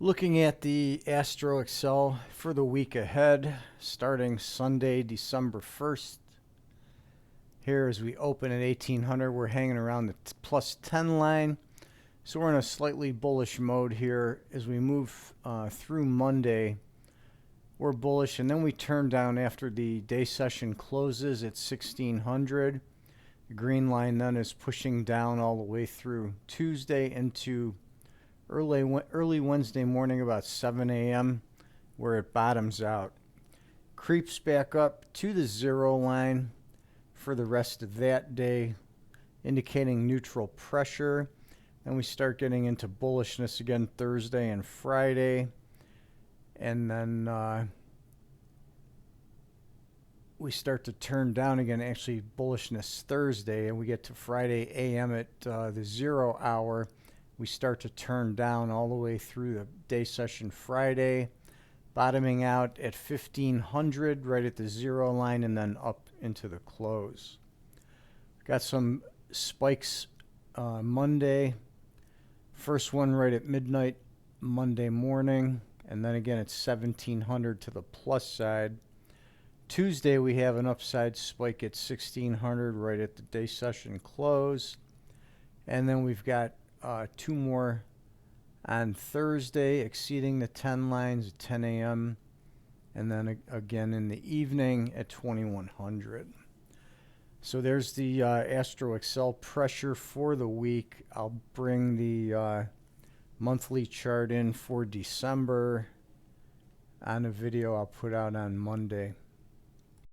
Looking at the Astro Excel for the week ahead, starting Sunday, December 1st. Here as we open at 1800, we're hanging around the plus 10 line. So we're in a slightly bullish mode here as we move through Monday. We're bullish, and then we turn down after the day session closes at 1600. The green line then is pushing down all the way through Tuesday into early Wednesday morning, about 7 a.m., where it bottoms out. Creeps back up to the zero line for the rest of that day, indicating neutral pressure. Then we start getting into bullishness again Thursday and Friday. And then we start to turn down again, actually bullishness Thursday, and we get to Friday a.m. at the 0 hour. We start to turn down all the way through the day session Friday, bottoming out at 1500 right at the zero line, and then up into the close. Got some spikes Monday. First one right at midnight Monday morning, and then again at 1700 to the plus side. Tuesday we have an upside spike at 1600 right at the day session close, and then we've got two more on Thursday exceeding the 10 lines at 10 a.m. and then again in the evening at 2100. So there's the Astro Excel pressure for the week. I'll bring the monthly chart in for December on a video I'll put out on Monday.